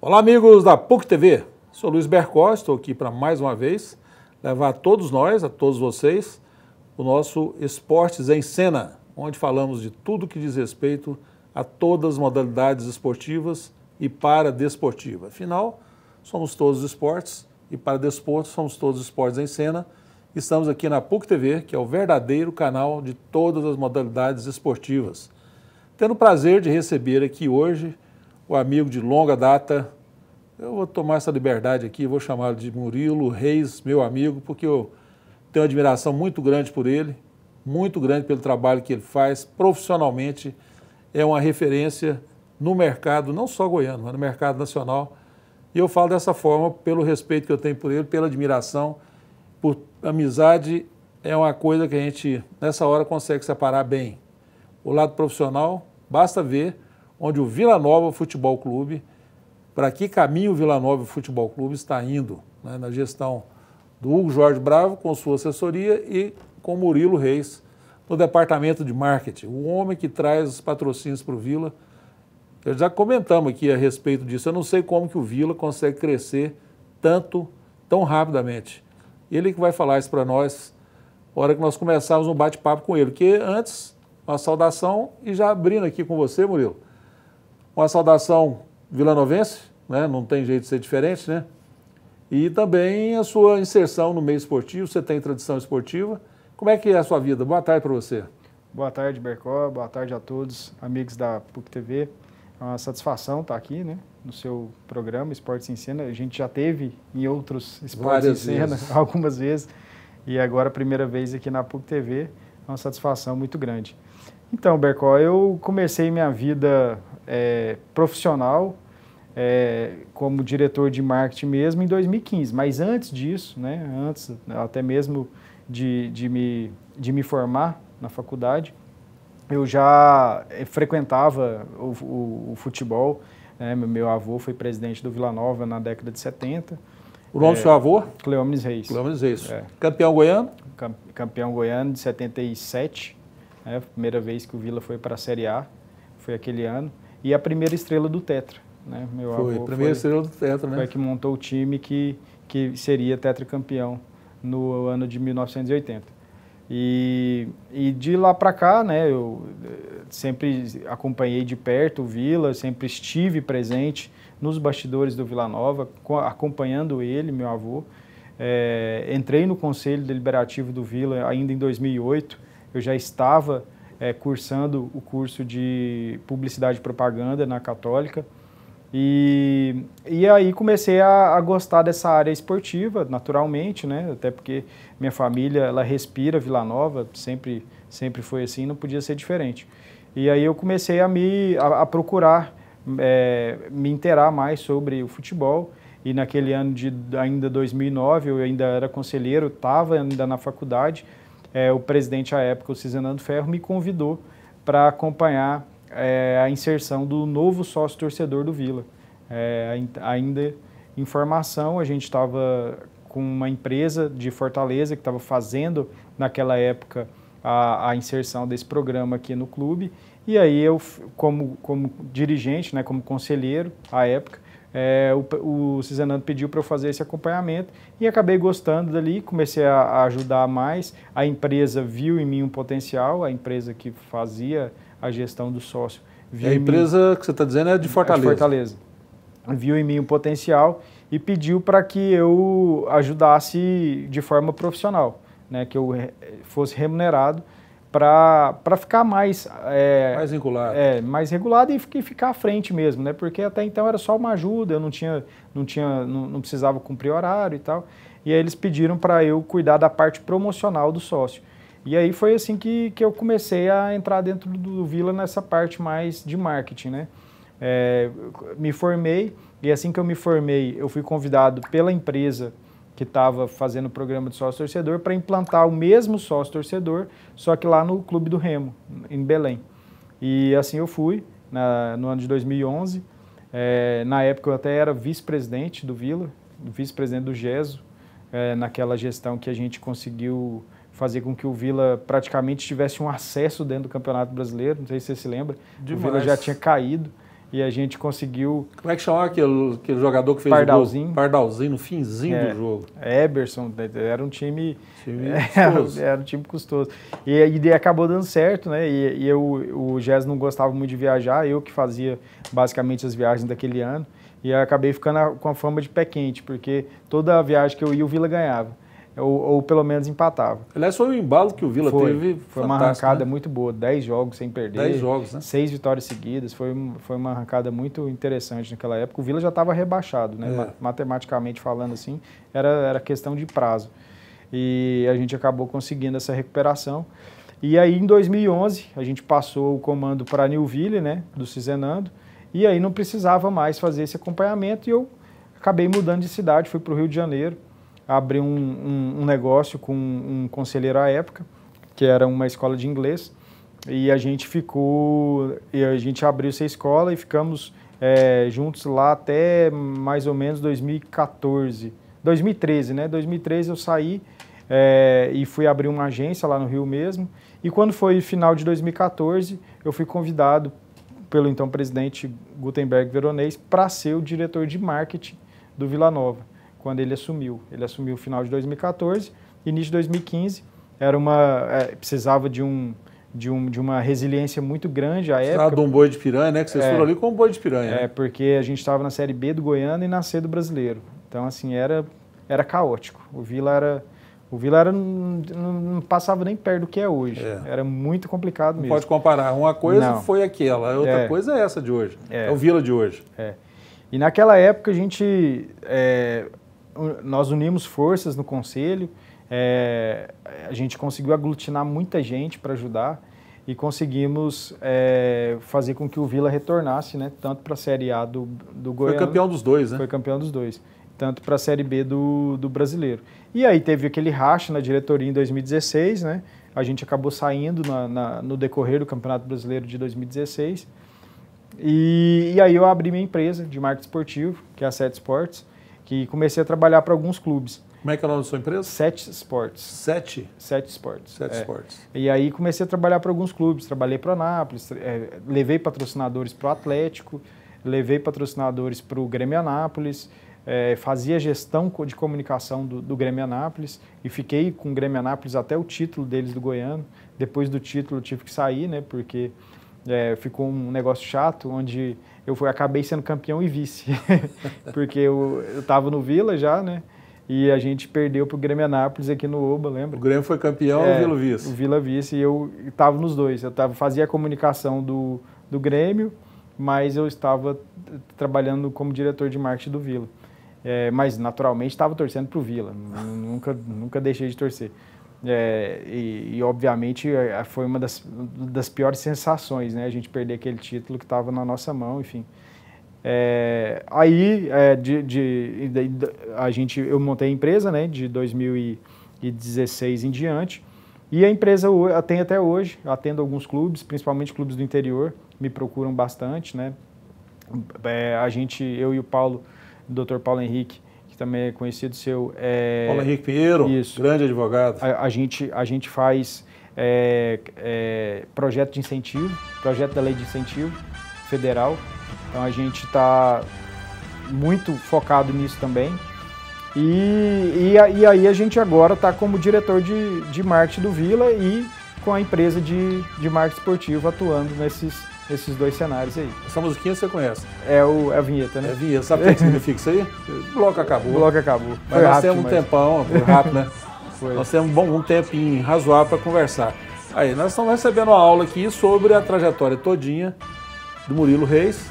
Olá, amigos da PUC TV. Sou Luiz Bercó, estou aqui para mais uma vez levar a todos nós, a todos vocês, o nosso Esportes em Cena, onde falamos de tudo que diz respeito a todas as modalidades esportivas e paradesportiva. Afinal, somos todos esportes e para desporto somos todos esportes em cena. Estamos aqui na PUC TV, que é o verdadeiro canal de todas as modalidades esportivas. Tendo o prazer de receber aqui hoje o amigo de longa data, eu vou tomar essa liberdade aqui, vou chamá-lo de Murilo Reis, meu amigo, porque eu tenho uma admiração muito grande por ele, muito grande pelo trabalho que ele faz profissionalmente. É uma referência no mercado, não só goiano, mas no mercado nacional. E eu falo dessa forma pelo respeito que eu tenho por ele, pela admiração, por amizade. É uma coisa que a gente, nessa hora, consegue separar bem. O lado profissional, basta ver onde o Vila Nova Futebol Clube, para que caminho o Vila Nova Futebol Clube está indo, né, na gestão do Hugo Jorge Bravo, com sua assessoria, e com Murilo Reis, no departamento de marketing, o homem que traz os patrocínios para o Vila. Eu já comentamos aqui a respeito disso, eu não sei como que o Vila consegue crescer tão rapidamente. Ele que vai falar isso para nós, na hora que nós começarmos um bate-papo com ele, porque antes, uma saudação, e já abrindo aqui com você, Murilo, uma saudação vilanovense, né? Não tem jeito de ser diferente, né? E também a sua inserção no meio esportivo, você tem tradição esportiva. Como é que é a sua vida? Boa tarde para você. Boa tarde, Bercó. Boa tarde a todos, amigos da PUC TV. É uma satisfação estar aqui, né, no seu programa Esportes em Cena. A gente já teve em outros Esportes em Cena algumas vezes, e agora a primeira vez aqui na PUC TV. É uma satisfação muito grande. Então, Bercó, eu comecei minha vida profissional como diretor de marketing mesmo em 2015, mas antes disso, né, antes até mesmo de me formar na faculdade, eu já frequentava o futebol, né? Meu avô foi presidente do Vila Nova na década de 70. O nome do seu avô? Cleómenes Reis. Cleómenes Reis. Campeão goiano? Campeão goiano de 77, né? A primeira vez que o Vila foi para a Série A, foi aquele ano. E a primeira estrela do Tetra, né? Meu foi, avô primeira estrela do Tetra, né? Foi que montou o time que seria tetracampeão no ano de 1980. E de lá para cá, né, eu sempre acompanhei de perto o Vila, sempre estive presente nos bastidores do Vila Nova, acompanhando ele, meu avô. Entrei no Conselho Deliberativo do Vila ainda em 2008, eu já estava cursando o curso de Publicidade e Propaganda na Católica. E aí comecei a gostar dessa área esportiva, naturalmente, né? Até porque minha família, ela respira Vila Nova, sempre foi assim, não podia ser diferente. E aí eu comecei a procurar me inteirar mais sobre o futebol, e naquele ano de ainda 2009, eu ainda era conselheiro, estava ainda na faculdade, o presidente à época, o Cisenando Ferro, me convidou para acompanhar a inserção do novo sócio-torcedor do Vila. Ainda em formação, a gente estava com uma empresa de Fortaleza que estava fazendo, naquela época, a inserção desse programa aqui no clube. E aí eu, como dirigente, né, como conselheiro à época, o Cisenando pediu para eu fazer esse acompanhamento e acabei gostando dali, comecei a ajudar mais. A empresa viu em mim um potencial, a empresa que fazia a gestão do sócio. A empresa que você está dizendo é de Fortaleza. De Fortaleza. Viu em mim um potencial e pediu para que eu ajudasse de forma profissional, né, que eu fosse remunerado para ficar mais vinculado. Mais regulado e ficar à frente mesmo, né, porque até então era só uma ajuda, eu não precisava cumprir horário e tal. E aí eles pediram para eu cuidar da parte promocional do sócio. E aí foi assim que eu comecei a entrar dentro do Vila nessa parte mais de marketing, né? Me formei, e assim que eu me formei, eu fui convidado pela empresa que estava fazendo o programa de sócio-torcedor para implantar o mesmo sócio-torcedor, só que lá no Clube do Remo, em Belém. E assim eu fui, no ano de 2011. Na época eu até era vice-presidente do Vila, vice-presidente do GESO, naquela gestão que a gente conseguiu fazer com que o Vila praticamente tivesse um acesso dentro do Campeonato Brasileiro, não sei se você se lembra. Demais. O Vila já tinha caído e a gente conseguiu... Como é que chamava aquele jogador que fez Pardalzinho. o gol? Pardalzinho, no finzinho do jogo. Eberson, era um time custoso. Era um time custoso. E acabou dando certo, né? E o Gés não gostava muito de viajar, eu que fazia basicamente as viagens daquele ano, e acabei ficando com a fama de pé quente, porque toda a viagem que eu ia, o Vila ganhava. Ou pelo menos empatava. Aliás, foi um embalo que o Vila teve. Foi uma arrancada, né? Muito boa, 10 jogos sem perder. 10 jogos, né? 6 vitórias seguidas, foi uma arrancada muito interessante naquela época. O Vila já estava rebaixado, né? Matematicamente falando assim, era questão de prazo. E a gente acabou conseguindo essa recuperação. E aí em 2011, a gente passou o comando para Nilville, né? Do Cisenando, e aí não precisava mais fazer esse acompanhamento e eu acabei mudando de cidade, fui para o Rio de Janeiro. Abri um negócio com um conselheiro à época, que era uma escola de inglês, e a gente abriu essa escola e ficamos juntos lá até mais ou menos 2013, né? 2013 eu saí e fui abrir uma agência lá no Rio mesmo, e quando foi final de 2014, eu fui convidado pelo então presidente Gutenberg Veronese para ser o diretor de marketing do Vila Nova. Quando ele assumiu. Ele assumiu no final de 2014, início de 2015, precisava de uma resiliência muito grande à época. Precisava de um boi de piranha, né? Que vocês foram ali com um boi de piranha. Né? Porque a gente estava na Série B do Goiano e na C do Brasileiro. Então, assim, era caótico. O Vila não passava nem perto do que é hoje. Era muito complicado mesmo. Não pode comparar. Uma coisa foi aquela, a outra coisa é essa de hoje. É o Vila de hoje. E naquela época nós unimos forças no conselho, a gente conseguiu aglutinar muita gente para ajudar e conseguimos fazer com que o Vila retornasse, né, tanto para a Série A do Goiano. Foi campeão dos dois, né? Foi campeão dos dois, tanto para a Série B do Brasileiro. E aí teve aquele racha na diretoria em 2016, né? A gente acabou saindo no decorrer do Campeonato Brasileiro de 2016. E aí eu abri minha empresa de marketing esportivo, que é a 7 Sports, que comecei a trabalhar para alguns clubes. Como é que é o nome da sua empresa? 7 Sports. 7 Sports. 7 Sports. E aí comecei a trabalhar para alguns clubes. Trabalhei para o Anápolis, levei patrocinadores para o Atlético, levei patrocinadores para o Grêmio Anápolis, fazia gestão de comunicação do Grêmio Anápolis e fiquei com o Grêmio Anápolis até o título deles do Goiano. Depois do título eu tive que sair, né, porque ficou um negócio chato, onde eu acabei sendo campeão e vice, porque eu estava no Vila já, né? E a gente perdeu para o Grêmio Anápolis aqui no Oba, lembra? O Grêmio foi campeão e o Vila vice. O Vila vice, e eu estava nos dois. Eu fazia a comunicação do Grêmio, mas eu estava trabalhando como diretor de marketing do Vila. Mas, naturalmente, estava torcendo para o Vila, nunca deixei de torcer. Obviamente, foi uma das piores sensações, né? A gente perder aquele título que estava na nossa mão, enfim. Eu montei a empresa, né, de 2016 em diante, e a empresa tem até hoje, atendo alguns clubes, principalmente clubes do interior, me procuram bastante, né? Eu e o Paulo, o Dr. Paulo Henrique, que também é conhecido seu... Paulo Henrique Pinheiro, grande advogado. A gente faz projeto de incentivo, projeto da lei de incentivo federal. Então a gente está muito focado nisso também. E aí a gente agora está como diretor de marketing do Vila e com a empresa de marketing esportivo atuando nesses dois cenários aí. Essa musiquinha você conhece? É a vinheta, né? É a vinheta. Sabe o que significa isso aí? O bloco acabou. O bloco acabou. Mas nós temos um tempão, foi rápido, né? Foi. Nós temos um tempinho razoável para conversar. Aí, nós estamos recebendo uma aula aqui sobre a trajetória todinha do Murilo Reis.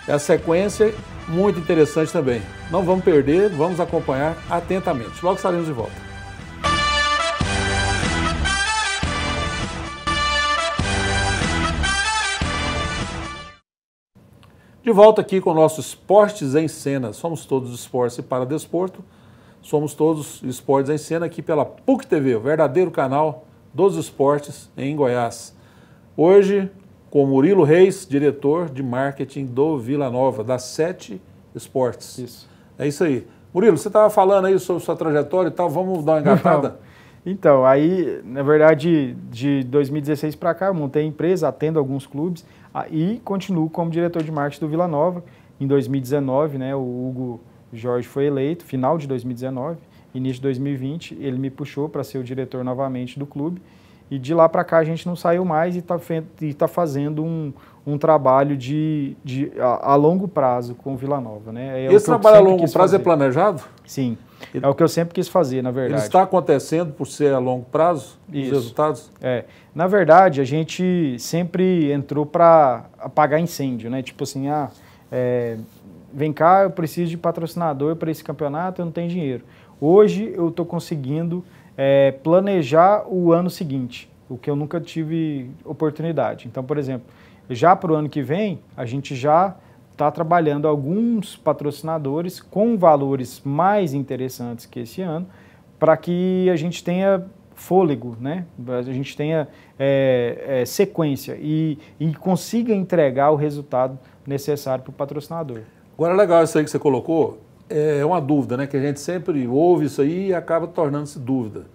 É a sequência muito interessante também. Não vamos perder, vamos acompanhar atentamente. Logo estaremos de volta. De volta aqui com o nosso Esportes em Cena. Somos todos esportes e para desporto. Somos todos esportes em cena aqui pela PUC TV, o verdadeiro canal dos esportes em Goiás. Hoje, com Murilo Reis, diretor de marketing do Vila Nova, da 7 Sports. Isso. É isso aí. Murilo, você estava falando aí sobre sua trajetória e tal, vamos dar uma engatada? Então, aí, na verdade, de 2016 para cá, eu montei a empresa, atendo alguns clubes e continuo como diretor de marketing do Vila Nova. Em 2019, né, o Hugo Jorge foi eleito, final de 2019, início de 2020, ele me puxou para ser o diretor novamente do clube. E de lá para cá a gente não saiu mais e está fazendo um trabalho a longo prazo com o Vila Nova. Né? Esse trabalho a longo prazo é planejado? Sim, é o que eu sempre quis fazer, na verdade. Ele está acontecendo por ser a longo prazo, os resultados? Na verdade, a gente sempre entrou para apagar incêndio, né? Tipo assim, vem cá, eu preciso de patrocinador para esse campeonato, eu não tenho dinheiro. Hoje eu estou conseguindo planejar o ano seguinte, o que eu nunca tive oportunidade. Então, por exemplo, já para o ano que vem, a gente já está trabalhando alguns patrocinadores com valores mais interessantes que esse ano, para que a gente tenha fôlego, né? A gente tenha sequência e consiga entregar o resultado necessário para o patrocinador. Agora, legal isso aí que você colocou, é uma dúvida, né? Que a gente sempre ouve isso aí e acaba tornando-se dúvida.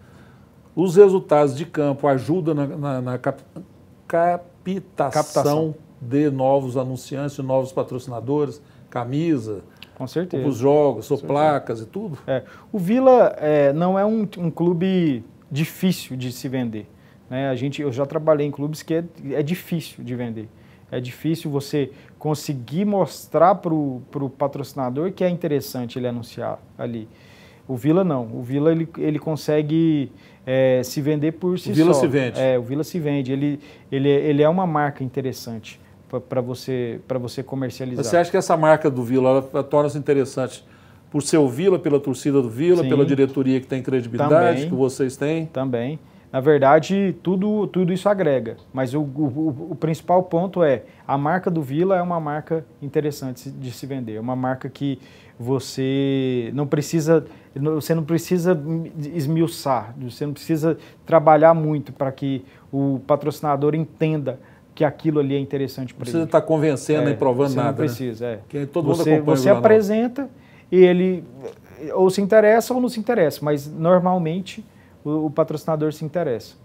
Os resultados de campo ajudam na captação de novos anunciantes, de novos patrocinadores, camisa, com certeza, os jogos, placas e tudo? O Vila não é um clube difícil de se vender. Né? Eu já trabalhei em clubes que é difícil de vender. É difícil você conseguir mostrar para o patrocinador que é interessante ele anunciar ali. O Vila não. O Vila ele consegue se vender por si só. O Vila se vende. O Vila se vende. Ele é uma marca interessante para você comercializar. Você acha que essa marca do Vila torna-se interessante por ser o Vila, pela torcida do Vila, sim, pela diretoria que tem credibilidade, também, que vocês têm? Também. Na verdade, tudo isso agrega, mas o principal ponto a marca do Vila é uma marca interessante de se vender, é uma marca que você não precisa esmiuçar, você não precisa trabalhar muito para que o patrocinador entenda que aquilo ali é interessante para ele. Você não está convencendo nem provando nada. Não precisa, né? Que todo mundo acompanha você apresenta e ele ou se interessa ou não se interessa, mas normalmente o patrocinador se interessa.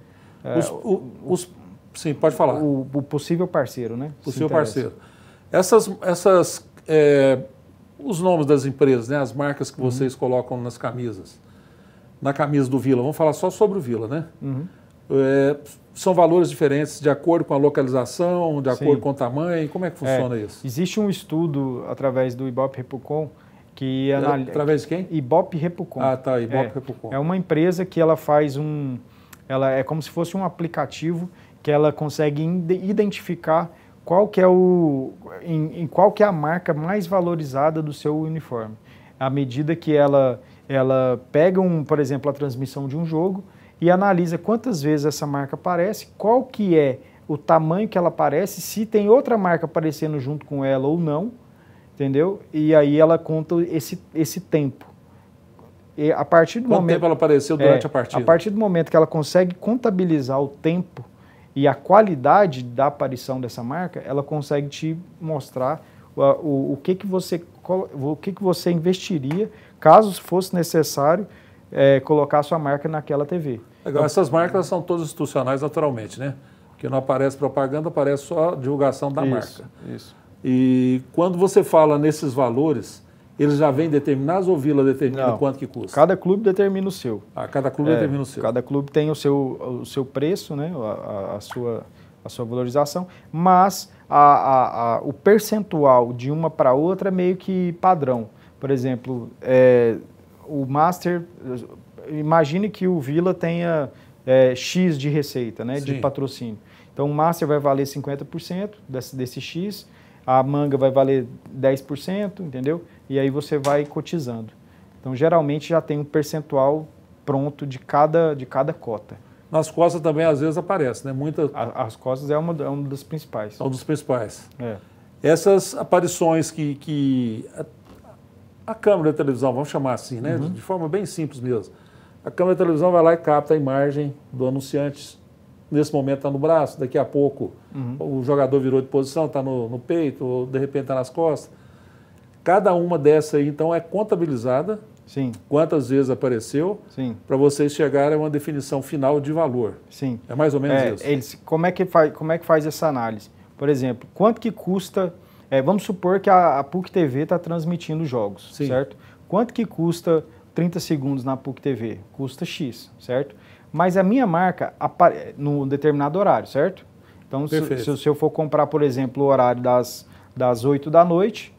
Sim, pode falar. O possível parceiro, né? Possível parceiro. Os nomes das empresas, né? As marcas que vocês colocam nas camisas. Na camisa do Vila, vamos falar só sobre o Vila, né? São valores diferentes de acordo com a localização, de acordo com o tamanho. Como é que funciona isso? Existe um estudo através do Ibope Repucom que analisa... Através de quem? Ibope Repucom. Ah, tá, Ibope Repucom. É uma empresa que ela faz ela é como se fosse um aplicativo que ela consegue identificar qual que é qual que é a marca mais valorizada do seu uniforme. À medida que ela pega, por exemplo, a transmissão de um jogo e analisa quantas vezes essa marca aparece, qual que é o tamanho que ela aparece, se tem outra marca aparecendo junto com ela ou não, entendeu? E aí ela conta esse tempo. E a partir do Quanto tempo ela apareceu durante a partida? A partir do momento que ela consegue contabilizar o tempo e a qualidade da aparição dessa marca, ela consegue te mostrar o que você investiria, caso fosse necessário, colocar a sua marca naquela TV. Legal. Essas marcas são todas institucionais naturalmente, né? Porque não aparece propaganda, aparece só a divulgação da marca. Isso. E quando você fala nesses valores, eles já vêm determinados ou Vila determina quanto que custa? Cada clube determina o seu. Cada clube determina o seu. Cada clube tem o seu preço, né? a sua valorização, mas o percentual de uma para outra é meio que padrão. Por exemplo, o Master, imagine que o Vila tenha X de receita, né? De patrocínio. Então o Master vai valer 50% desse X, a manga vai valer 10%, entendeu? E aí você vai cotizando. Então, geralmente, já tem um percentual pronto de cada cota. Nas costas também, às vezes, aparece, né? As costas é uma das principais. É um dos principais. Essas aparições que a câmera de televisão, vamos chamar assim, né? De forma bem simples mesmo. A câmera de televisão vai lá e capta a imagem do anunciante. Nesse momento está no braço, daqui a pouco o jogador virou de posição, está no peito, ou de repente está nas costas. Cada uma dessas aí, então, é contabilizada Sim. Quantas vezes apareceu, para vocês chegarem a uma definição final de valor. Sim. É mais ou menos isso. Como é que faz essa análise? Por exemplo, quanto que custa... vamos supor que a PUC TV está transmitindo jogos, Sim. certo? Quanto que custa 30 segundos na PUC TV? Custa X, certo? Mas a minha marca num determinado horário, certo? Então, se eu for comprar, por exemplo, o horário das 8 da noite,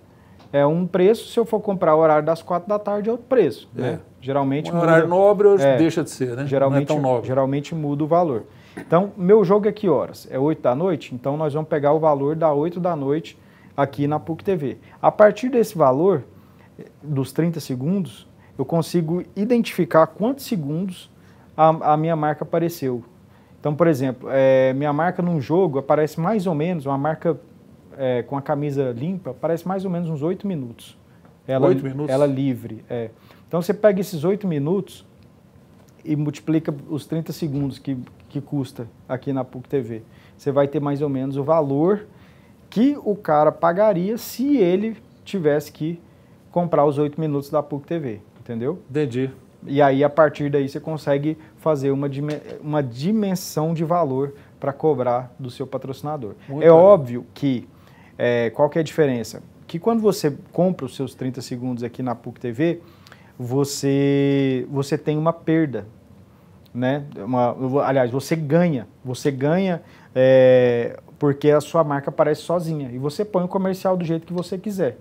é um preço. Se eu for comprar o horário das 4 da tarde, é outro preço. Né? Geralmente um horário nobre hoje deixa de ser, né? Geralmente, não é tão nobre. Geralmente muda o valor. Então, meu jogo é que horas? É 8 da noite? Então, nós vamos pegar o valor da 8 da noite aqui na PUC TV. A partir desse valor, dos 30 segundos, eu consigo identificar quantos segundos a minha marca apareceu. Então, por exemplo, minha marca num jogo aparece mais ou menos, uma marca com a camisa limpa, aparece mais ou menos uns 8 minutos. 8 minutos? Ela livre. Então, você pega esses 8 minutos e multiplica os 30 segundos que custa aqui na PUC TV. Você vai ter mais ou menos o valor que o cara pagaria se ele tivesse que comprar os 8 minutos da PUC TV, entendeu? Entendi. E aí, a partir daí, você consegue fazer uma dimensão de valor para cobrar do seu patrocinador. Muito legal. Óbvio que, qual que é a diferença? Que quando você compra os seus 30 segundos aqui na PUC TV, você tem uma perda, né? Aliás, você ganha porque a sua marca aparece sozinha e você põe o comercial do jeito que você quiser.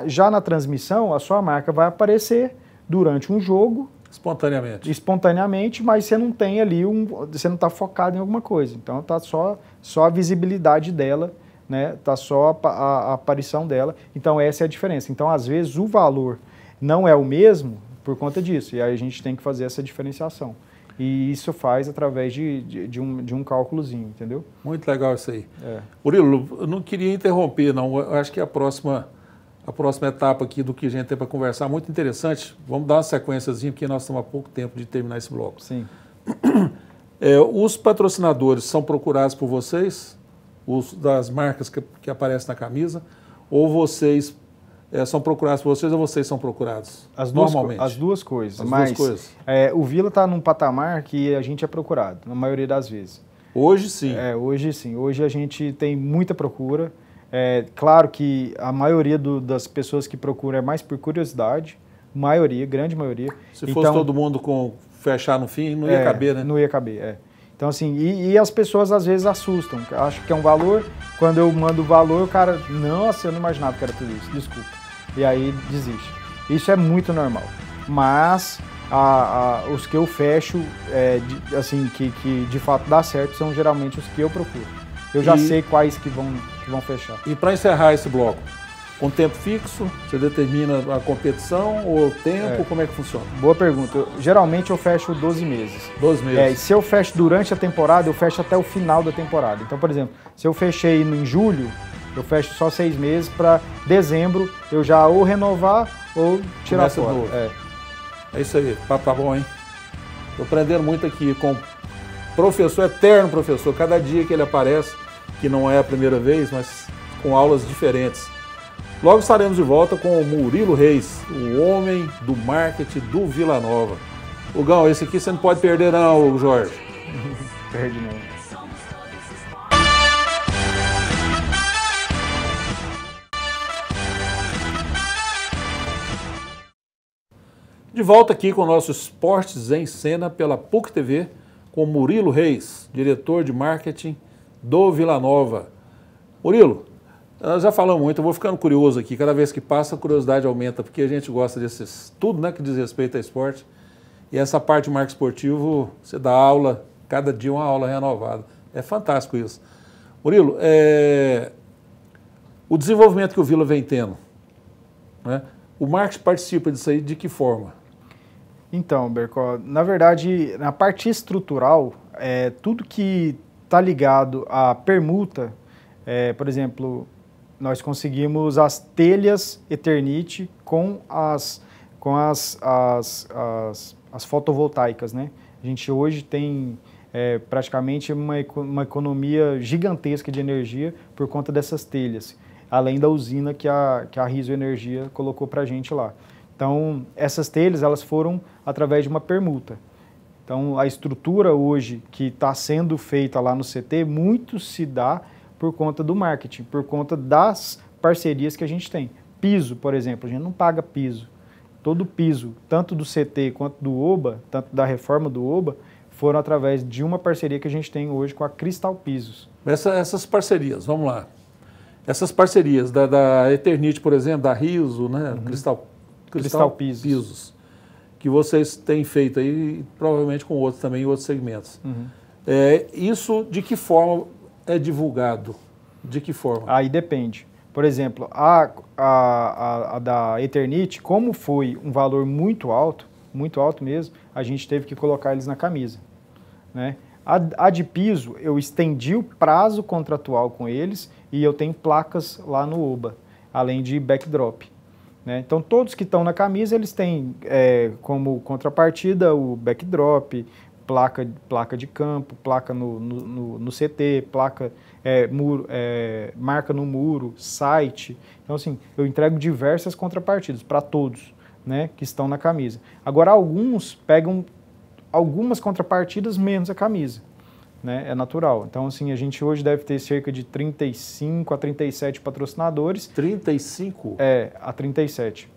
Já na transmissão, a sua marca vai aparecer durante um jogo. Espontaneamente, mas você não tem ali, você não está focado em alguma coisa. Então, está só a visibilidade dela, né? Está só a aparição dela. Então, essa é a diferença. Então, às vezes, o valor não é o mesmo por conta disso. E aí a gente tem que fazer essa diferenciação. E isso faz através de um cálculozinho, entendeu? Muito legal isso aí. Murilo, eu não queria interromper, não. Eu acho que a próxima etapa aqui do que a gente tem para conversar, muito interessante. Vamos dar uma sequenciazinha, porque nós estamos há pouco tempo de terminar esse bloco. Sim. Os patrocinadores são procurados por vocês, os das marcas que aparecem na camisa, ou vocês são procurados por vocês ou vocês são procurados? Normalmente. As duas coisas. Duas coisas. O Vila está num patamar que a gente é procurado, na maioria das vezes. Hoje sim. Hoje sim. Hoje a gente tem muita procura. Claro que a maioria das pessoas que procuram é mais por curiosidade, grande maioria. Se fosse todo mundo fechar no fim, não ia caber, né? Não ia caber, Então, assim, e as pessoas às vezes assustam, acham que é um valor, quando eu mando o valor, o cara, nossa, eu não imaginava que era tudo isso, desculpa. E aí desiste. Isso é muito normal. Mas os que eu fecho, assim, que de fato dá certo, são geralmente os que eu procuro. Eu já sei quais que vão fechar. E para encerrar esse bloco, com tempo fixo, você determina a competição ou o tempo, como é que funciona? Boa pergunta. Geralmente eu fecho 12 meses. 12 meses. Se eu fecho durante a temporada, eu fecho até o final da temporada. Então, por exemplo, se eu fechei em julho, eu fecho só 6 meses, para dezembro eu já ou renovar ou tirar fora. É isso aí, papo tá bom, hein? Tô aprendendo muito aqui com professor, eterno professor, cada dia que ele aparece, que não é a primeira vez, mas com aulas diferentes. Logo estaremos de volta com o Murilo Reis, o homem do marketing do Vila Nova. Gão, esse aqui você não pode perder não, Jorge. Perde não. De volta aqui com o nosso Esportes em Cena pela PUC TV, com Murilo Reis, diretor de marketing do Vila Nova. Murilo, nós já falamos muito, eu vou ficando curioso aqui, cada vez que passa a curiosidade aumenta, porque a gente gosta tudo, né, que diz respeito a esporte. E essa parte de marketing esportivo, você dá aula, cada dia uma aula renovada. É fantástico isso. Murilo, o desenvolvimento que o Vila vem tendo, né, o marketing participa disso aí de que forma? Então, Bercó, na verdade, na parte estrutural, tudo que está ligado à permuta, por exemplo, nós conseguimos as telhas Eternit com as fotovoltaicas, né? A gente hoje tem praticamente uma economia gigantesca de energia por conta dessas telhas, além da usina que a Riso Energia colocou para a gente lá. Então, essas telhas, elas foram através de uma permuta. Então, a estrutura hoje que está sendo feita lá no CT, muito se dá por conta do marketing, por conta das parcerias que a gente tem. Piso, por exemplo, a gente não paga piso. Todo piso, tanto do CT quanto do OBA, tanto da reforma do OBA, foram através de uma parceria que a gente tem hoje com a Cristal Pisos. Essas parcerias, vamos lá. Essas parcerias da Eternit, por exemplo, da Riso, né? Cristal Pisos, que vocês têm feito aí, provavelmente com outros também, em outros segmentos. Isso de que forma é divulgado? De que forma? Aí depende. Por exemplo, a da Eternit, como foi um valor muito alto mesmo, a gente teve que colocar eles na camisa, né? A de piso, eu estendi o prazo contratual com eles e eu tenho placas lá no OBA, além de backdrop, né? Então, todos que estão na camisa, eles têm como contrapartida o backdrop, placa de campo, placa no CT, placa, marca no muro, site. Então, assim, eu entrego diversas contrapartidas para todos, né, que estão na camisa. Agora, alguns pegam algumas contrapartidas menos a camisa, né, é natural. Então, assim, a gente hoje deve ter cerca de 35 a 37 patrocinadores. 35? A 37,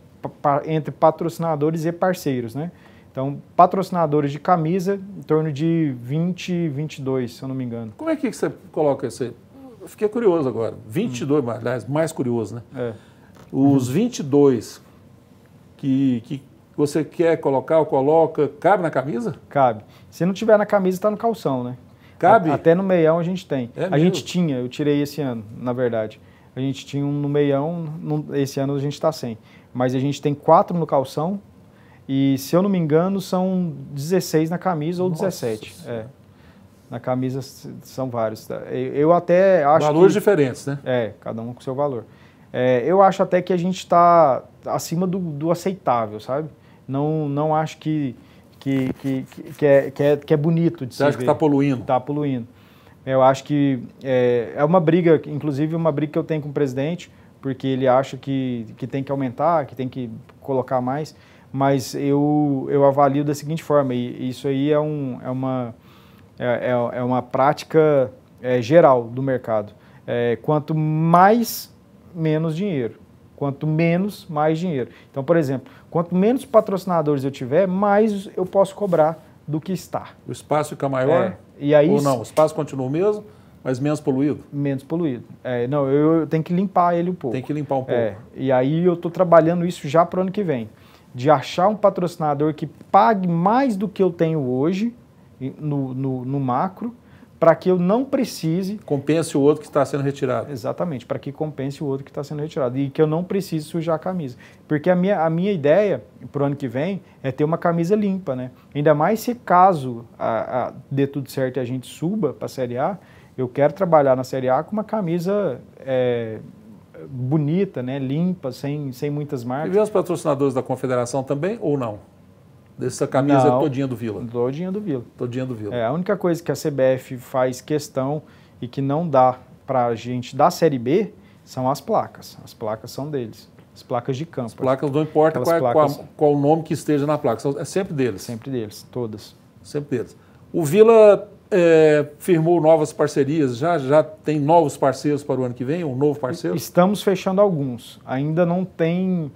entre patrocinadores e parceiros, né? Então, patrocinadores de camisa, em torno de 20, 22, se eu não me engano. Como é que você coloca isso aí? Eu fiquei curioso agora. 22, aliás, mais curioso, né? Os 22 que você quer colocar ou coloca, cabe na camisa? Cabe. Se não tiver na camisa, está no calção, né? Cabe? Até no meião a gente tem. É a mesmo? gente tinha, eu tirei esse ano, na verdade. A gente tinha um no meião, esse ano a gente está sem. Mas a gente tem 4 no calção e, se eu não me engano, são 16 na camisa ou 17. Na camisa são vários. Eu até acho Valores diferentes, né? Cada um com seu valor. Eu acho até que a gente está acima do aceitável, sabe? Não acho que é bonito de se ver. Você acha que está poluindo? Está poluindo. Eu acho que é uma briga, inclusive uma briga que eu tenho com o presidente, porque ele acha que tem que aumentar, que tem que colocar mais, mas eu avalio da seguinte forma, e isso aí é uma prática geral do mercado. Quanto mais, menos dinheiro. Quanto menos, mais dinheiro. Então, por exemplo, quanto menos patrocinadores eu tiver, mais eu posso cobrar do que está. O espaço fica maior? E aí, ou não? O espaço continua o mesmo, mas menos poluído? Menos poluído. Não, eu tenho que limpar ele um pouco. Tem que limpar um pouco. E aí eu estou trabalhando isso já para o ano que vem. De achar um patrocinador que pague mais do que eu tenho hoje, no macro, para que eu não precise... Compense o outro que está sendo retirado. Exatamente, para que compense o outro que está sendo retirado. E que eu não precise sujar a camisa. Porque a minha ideia, para o ano que vem, é ter uma camisa limpa, né? Ainda mais se caso dê tudo certo e a gente suba para a Série A, eu quero trabalhar na Série A com uma camisa bonita, né? Limpa, sem muitas marcas. E vê os patrocinadores da Confederação também ou não? Dessa camisa todinha do Vila? Todinha do Vila. Todinha do Vila. A única coisa que a CBF faz questão e que não dá para a gente da Série B são as placas. As placas são deles. As placas de campo. As placas não importa qual o nome que esteja na placa, é sempre deles. Sempre deles, todas. Sempre deles. O Vila firmou novas parcerias, já tem novos parceiros para o ano que vem, um novo parceiro? Estamos fechando alguns. Ainda não tem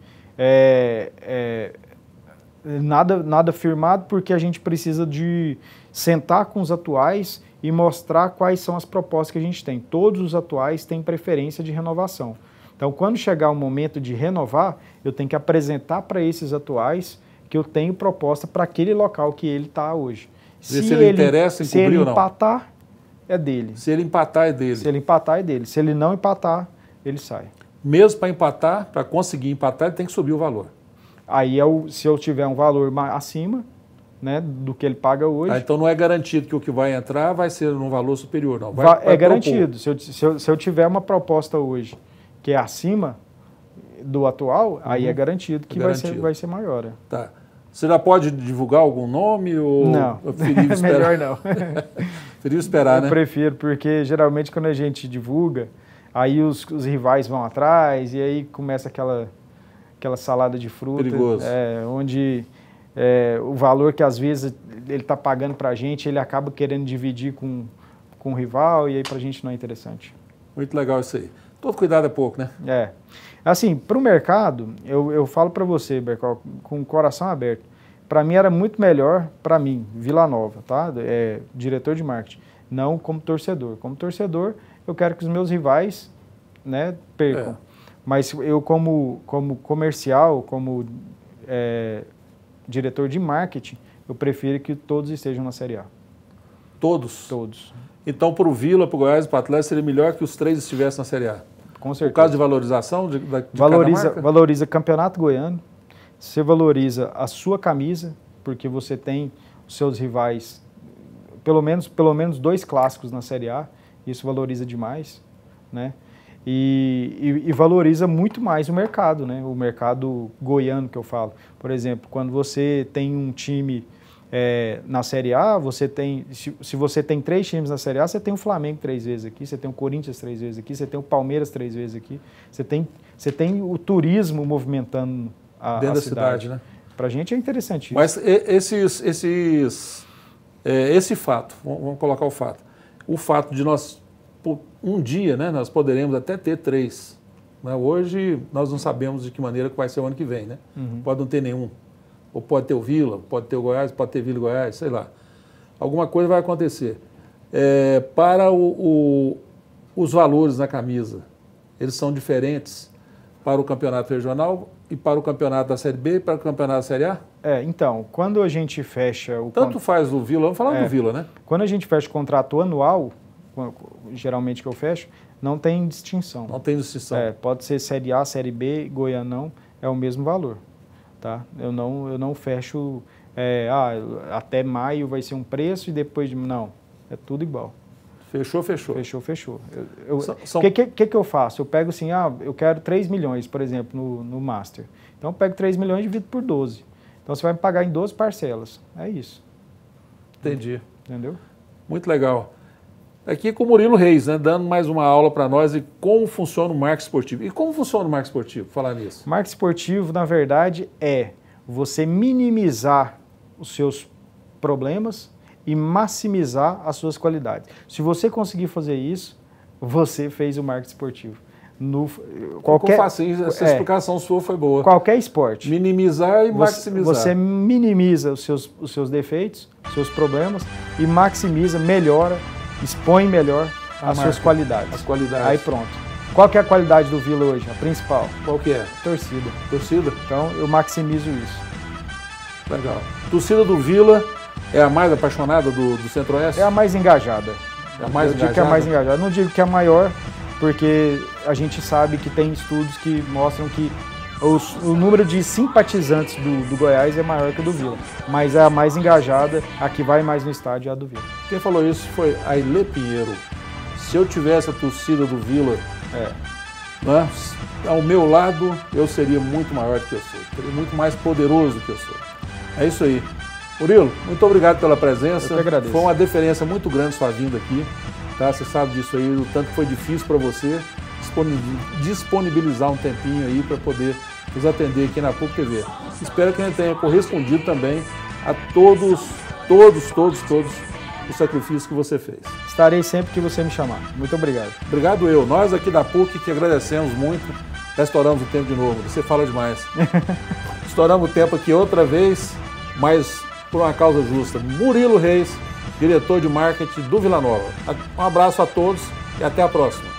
nada firmado, porque a gente precisa de sentar com os atuais e mostrar quais são as propostas que a gente tem. Todos os atuais têm preferência de renovação. Então, quando chegar o momento de renovar, eu tenho que apresentar para esses atuais que eu tenho proposta para aquele local que ele está hoje. Se ele interessa em cobrir ou não? Se ele empatar, é dele. Se ele empatar, é dele. Se ele empatar, é dele. Se ele não empatar, ele sai. Mesmo para empatar, para conseguir empatar, ele tem que subir o valor. Aí, se eu tiver um valor acima, né, do que ele paga hoje... Então não é garantido que o que vai entrar vai ser num valor superior, não. É garantido. Se eu tiver uma proposta hoje que é acima do atual, aí é garantido que vai ser maior. Tá. Você já pode divulgar algum nome? Ou não, melhor não. Prefiro esperar, né? Eu prefiro, porque geralmente quando a gente divulga, aí os rivais vão atrás e aí começa aquela aquela salada de fruta, Perigoso. Onde o valor que às vezes ele está pagando para a gente, ele acaba querendo dividir com o rival e aí para a gente não é interessante. Muito legal isso aí. Todo cuidado é pouco, né? Assim, para o mercado, eu falo para você, Bercow, com o coração aberto, para mim era muito melhor, para mim, Vila Nova, tá? Diretor de marketing, não como torcedor. Como torcedor, eu quero que os meus rivais, né, percam. Mas eu como comercial, como diretor de marketing, eu prefiro que todos estejam na Série A. Todos? Todos. Então, para o Vila, para o Goiás e para o Atlético, seria melhor que os 3 estivessem na Série A? Com certeza. Por causa de valorização de cada marca? Valoriza Campeonato Goiano, você valoriza a sua camisa, porque você tem os seus rivais, pelo menos 2 clássicos na Série A, isso valoriza demais, né? E valoriza muito mais o mercado, né? O mercado goiano que eu falo. Por exemplo, quando você tem um time na Série A, se você tem 3 times na Série A, você tem o Flamengo 3 vezes aqui, você tem o Corinthians 3 vezes aqui, você tem o Palmeiras 3 vezes aqui, você tem o turismo movimentando dentro da cidade, né? Para a gente é interessante isso. Mas esse fato, vamos colocar o fato de nós, um dia, né, nós poderemos até ter 3. Né? Hoje nós não sabemos de que maneira que vai ser o ano que vem, né? Pode não ter nenhum. Ou pode ter o Vila, pode ter o Goiás, pode ter Vila e Goiás, sei lá. Alguma coisa vai acontecer. Para os valores na camisa, eles são diferentes para o campeonato regional e para o campeonato da Série B e para o campeonato da Série A? Então, quando a gente fecha Tanto faz o Vila, vamos falar do Vila, né? Quando a gente fecha o contrato anual, geralmente que eu fecho, não tem distinção. Não tem distinção. Pode ser Série A, Série B, Goianão, é o mesmo valor. Tá? Eu não fecho, até maio vai ser um preço e depois não, é tudo igual. Fechou. O que eu faço? Eu pego assim, eu quero 3 milhões, por exemplo, no Master. Então eu pego 3 milhões e divido por 12. Então você vai me pagar em 12 parcelas. É isso. Entendi. Entendeu? Muito legal. Aqui com o Murilo Reis, né, dando mais uma aula para nós de como funciona o marketing esportivo. E como funciona o marketing esportivo? Falar nisso. Marketing esportivo, na verdade, é você minimizar os seus problemas e maximizar as suas qualidades. Se você conseguir fazer isso, você fez o marketing esportivo. Ficou fácil, essa explicação sua foi boa. Qualquer esporte. Minimizar e maximizar. Você minimiza os seus defeitos, seus problemas e maximiza, melhora, expõe melhor as suas qualidades. As qualidades. Aí pronto. Qual que é a qualidade do Vila hoje? A principal? Qual que é? Torcida. Torcida? Então eu maximizo isso. Legal. Torcida do Vila é a mais apaixonada do Centro-Oeste? É a mais engajada. É a mais engajada? Eu digo que é a mais engajada. Não digo que é a maior, porque a gente sabe que tem estudos que mostram que o número de simpatizantes do Goiás é maior que o do Vila. Mas é a mais engajada, a que vai mais no estádio é a do Vila. Quem falou isso foi a Ilê Pinheiro. Se eu tivesse a torcida do Vila né, ao meu lado, eu seria muito maior do que eu sou. Seria muito mais poderoso do que eu sou. É isso aí. Murilo, muito obrigado pela presença. Eu que agradeço. Foi uma diferença muito grande sua vinda aqui. Tá? Você sabe disso aí, o tanto que foi difícil para você disponibilizar um tempinho aí para poder nos atender aqui na PUC TV. Espero que a gente tenha correspondido também a todos o sacrifício que você fez. Estarei sempre que você me chamar. Muito obrigado. Obrigado eu. Nós aqui da PUC que agradecemos muito. Já estouramos o tempo de novo. Você fala demais. Estouramos o tempo aqui outra vez, mas por uma causa justa. Murilo Reis, diretor de marketing do Vila Nova. Um abraço a todos e até a próxima.